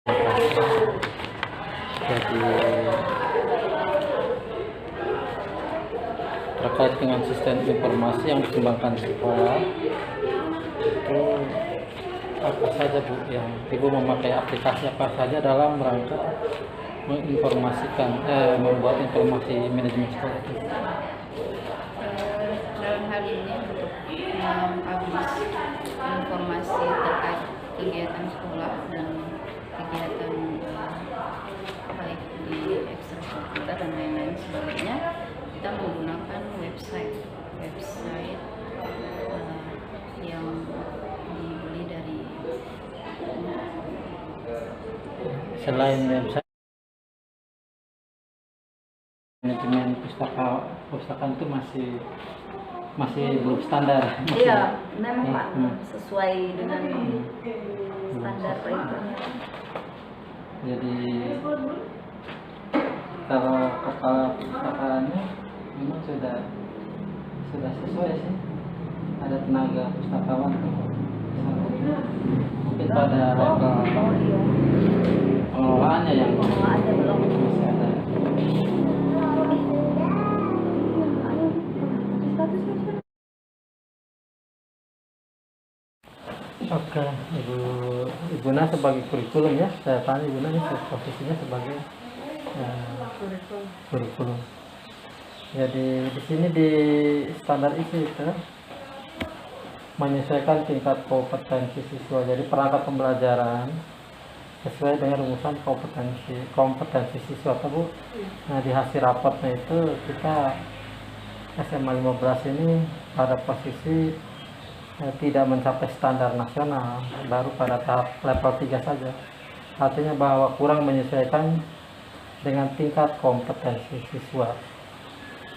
Jadi terkait dengan sistem informasi yang dikembangkan sekolah itu apa saja Bu yang Ibu memakai aplikasi apa saja dalam rangka menginformasikan membuat informasi manajemen sekolah itu? Dalam hal ini untuk mengupdate informasi terkait kegiatan sekolah dan kegiatan baik di ekstrakurikuler dan lain-lain sebagainya, kita menggunakan website yang dibeli dari Selain website, manajemen pustakaan itu masih belum standar. Iya, memang Pak, sesuai dengan standar itu. Jadi kalau kepala pustakaannya memang sudah sesuai sih, ada tenaga pustakawan mungkin pada level pengelolaannya yang Pengelolaannya belum. masih ada. Oke, Ibu Na sebagai kurikulum ya, saya tanya Ibu Na ini posisinya sebagai kurikulum. Jadi di sini di standar isi itu menyesuaikan tingkat kompetensi siswa. Jadi perangkat pembelajaran sesuai dengan rumusan kompetensi siswa, Bu. Nah, di hasil raportnya itu kita SMA 15 ini pada posisi tidak mencapai standar nasional, baru pada tahap level 3 saja. Artinya bahwa kurang menyesuaikan dengan tingkat kompetensi siswa.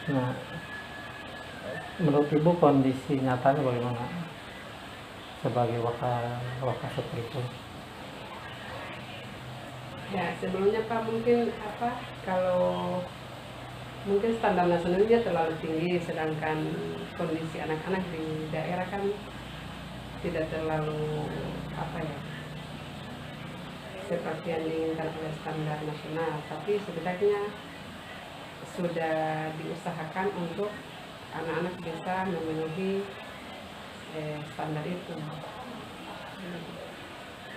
Nah, menurut Ibu kondisi nyatanya bagaimana sebagai wakil seperti itu? Ya, sebelumnya Pak mungkin kalau mungkin standar nasionalnya terlalu tinggi, sedangkan kondisi anak-anak di daerah kan tidak terlalu seperti yang diinginkan oleh standar nasional, tapi setidaknya sudah diusahakan untuk anak-anak bisa memenuhi standar itu.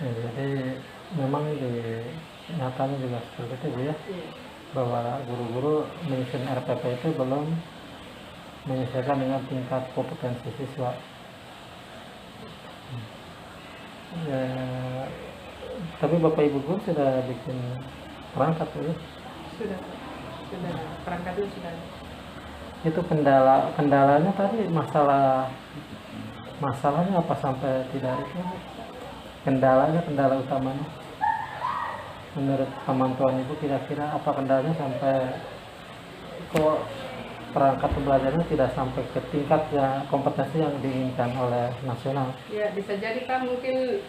Ya, jadi memang di nyatanya juga seperti itu Bu ya, bahwa guru-guru menyusun RPP itu belum menyesuaikan dengan tingkat kompetensi siswa. Ya, tapi Bapak Ibu guru sudah bikin perangkat Bu ya? Sudah perangkatnya sudah. Itu kendalanya tadi masalahnya apa sampai tidak itu? Kendala utamanya menurut pemantauan Ibu kira-kira apa kendalanya sampai kok perangkat pembelajarannya tidak sampai ke tingkat kompetensi yang diinginkan oleh nasional? Ya, bisa jadi Pak mungkin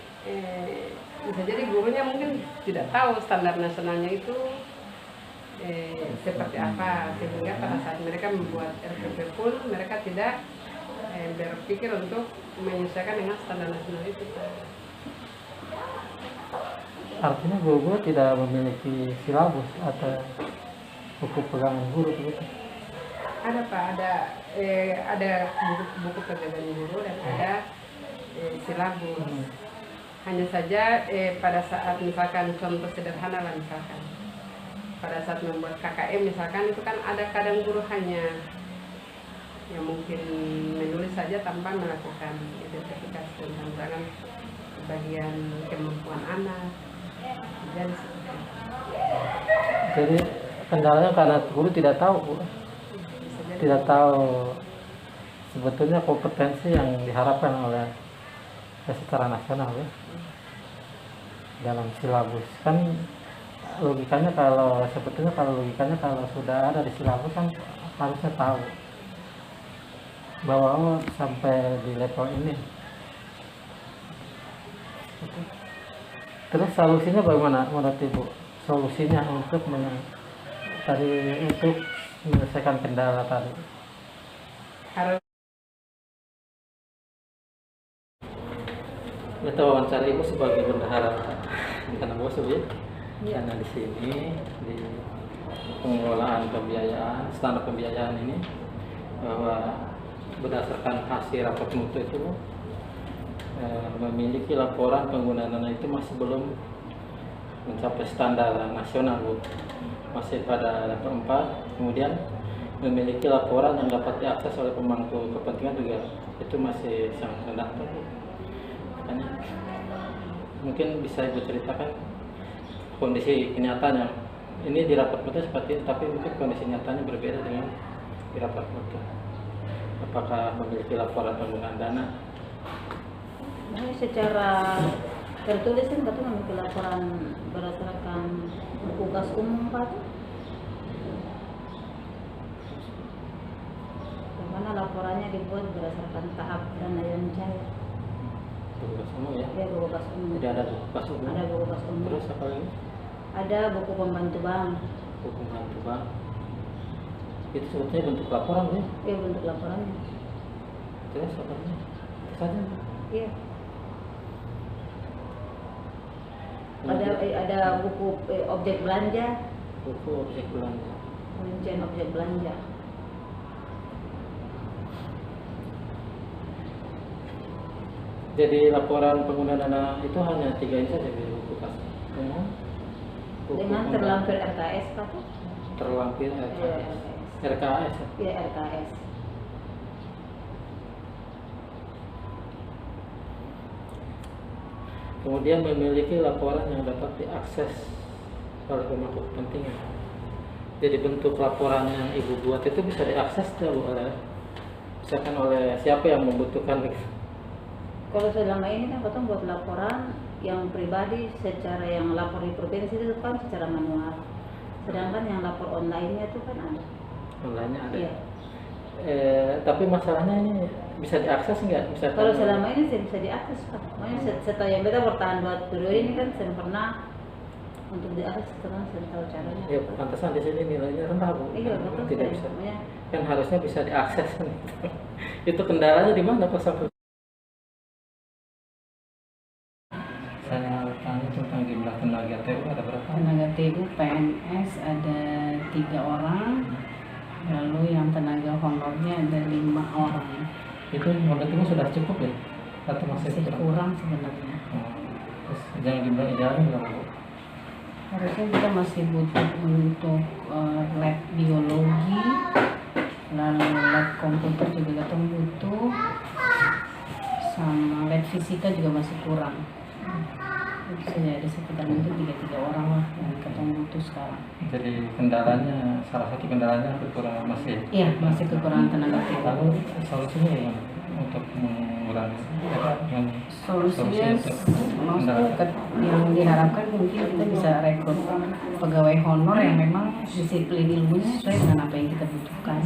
bisa jadi gurunya mungkin tidak tahu standar nasionalnya itu seperti apa, sehingga pada saat mereka membuat RPP pun mereka tidak berpikir untuk menyesuaikan dengan standar nasional itu. Artinya guru-guru tidak memiliki silabus atau buku pegangan guru begitu? Ada Pak, ada buku pegangan guru dan ada silabus. Hanya saja pada saat misalkan contoh sederhana lah, misalkan pada saat membuat KKM misalkan itu kan ada kadang guru hanya yang mungkin menulis saja tanpa melakukan identifikasi tentang bagian kemampuan anak. Jadi kendalanya karena guru tidak tahu Bu. Tidak tahu sebetulnya kompetensi yang diharapkan oleh secara nasional ya dalam silabus. Kan logikanya kalau sudah ada di silabus kan harusnya tahu bahwa sampai di level ini. Terus solusinya bagaimana menurut Ibu? Solusinya untuk menyelesaikan kendala tadi? Harus Kita wawancara ibu sebagai bendahara karena bos ya. Iya. Karena di sini di pengelolaan pembiayaan, standar pembiayaan ini bahwa berdasarkan hasil rapat mutu itu memiliki laporan penggunaan dana itu masih belum mencapai standar nasional Bu. Masih pada level 4, kemudian memiliki laporan yang dapat diakses oleh pemangku kepentingan juga itu masih sangat rendah Bu. Makanya mungkin bisa Ibu ceritakan kondisi kenyataannya. Ini di rapat mutu seperti ini, tapi mungkin kondisi nyatanya berbeda dengan di rapat mutu. Apakah memiliki laporan penggunaan dana? Nah, secara tertulis kan betul memiliki laporan berdasarkan buku kas umum Pak. Karena laporannya dibuat berdasarkan tahap dana yang cair. Buku umum ya? Ya, buku kas umum. Jadi ada buku kas umum. Ada buku kas umum. Terus apa lagi? Ada buku pembantu bank. Buku pembantu bank. Itu sebetulnya bentuk laporan ya? Ya, bentuk laporannya. Terus apa lagi? Saja. Iya. Ada buku objek belanja, Buku objek belanja. rincian objek belanja. Jadi laporan penggunaan dana itu hanya 3 ini saja di buku kas umum. Buku Dengan pembantu. terlampir RKS Pak. Terlampir Iya, RKS. RKS ya? Iya, RKS. Kemudian memiliki laporan yang dapat diakses oleh pemangku kepentingan. Jadi bentuk laporan yang Ibu buat itu bisa diakses tidak Bu, oleh misalkan oleh siapa yang membutuhkan gitu. Kalau selama ini kan potong buat laporan yang pribadi secara yang lapor di provinsi itu kan secara manual. Sedangkan yang lapor online-nya itu kan ada. Online-nya ada. Iya. Tapi masalahnya ini bisa diakses nggak? Misalkan Kalau selama ini sih bisa diakses Pak. Makanya setelah yang beta bertahan buat periode ini kan saya pernah untuk diakses setelah saya tahu caranya. ya pantesan di sini nilainya rendah Bu. Iya, betul. Tidak saya. bisa. Makanya Kan harusnya bisa diakses kan itu. Itu kendalanya di mana Pak sampai? Saya tanya tentang jumlah tenaga TU ada berapa? Tenaga TU PNS ada 3 orang, lalu yang tenaga honornya ada 5 orang. Itu menurutmu sudah cukup ya? Atau masih Masih kurang? kurang sebenarnya. Terus yang jumlah idealnya berapa Bu? Harusnya kita masih butuh untuk lab biologi, lalu lab komputer juga kita butuh, sama lab fisika juga masih kurang. Itu saja ada sekitar mungkin 3 orang lah yang kita butuh sekarang. Jadi kendalanya, salah satu kendalanya kekurangan masih. Iya, masih kekurangan tenaga TU. Lalu solusinya gimana untuk mengurangi Solusinya untuk maksudnya yang diharapkan mungkin kita bisa rekrut pegawai honor yang memang disiplin ilmunya sesuai dengan apa yang kita butuhkan.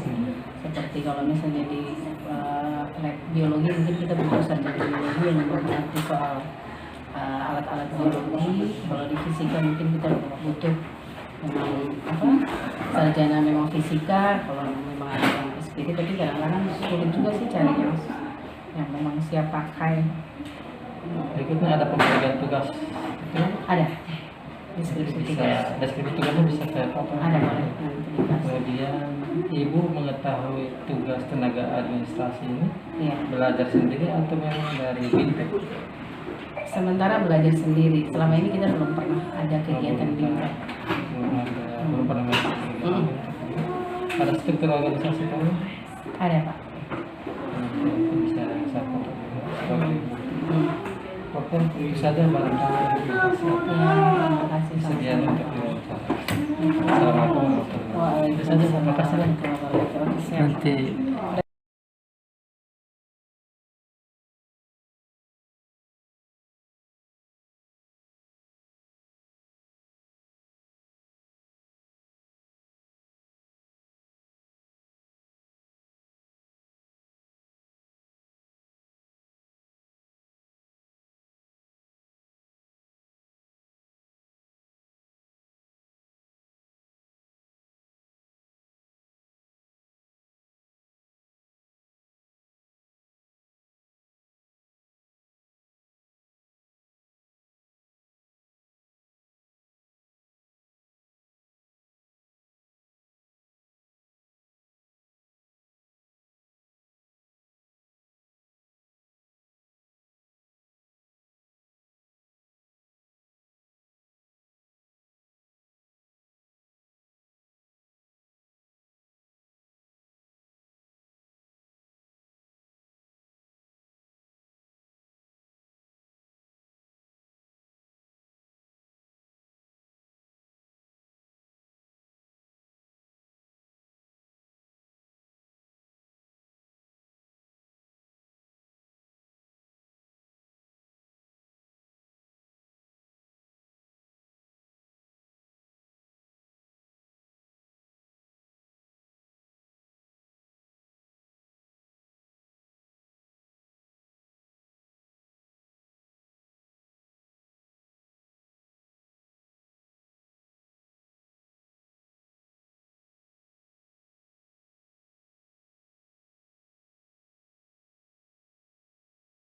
Seperti kalau misalnya di lab biologi mungkin kita butuh sarjana biologi yang mengerti soal alat-alat biologi. Kalau di fisika mungkin kita butuh memang sarjana memang fisika. Kalau memang ada yang SPD, tapi kadang-kadang sulit juga sih cari yang memang siap pakai. Berikutnya ada pembagian tugas. Itu Ada deskripsi tugas. deskripsi tugasnya bisa saya potong. Ada boleh nanti dikasih. Kemudian Ibu mengetahui tugas tenaga administrasi ini Iya. belajar sendiri atau memang dari Bintek? Sementara belajar sendiri. Selama ini kita belum pernah ada kegiatan di Belum pernah masuk. Ada struktur organisasi kamu? Ada Pak. Nanti bisa saya potong juga. Hmm. Oke, itu saja barangkali Ya, terima kasih sekian sama-sama. untuk diwawancara. Assalamualaikum warahmatullahi wabarakatuh. Itu saja, terima kasih. Waalaikumsalam warahmatullahi wabarakatuh. Nanti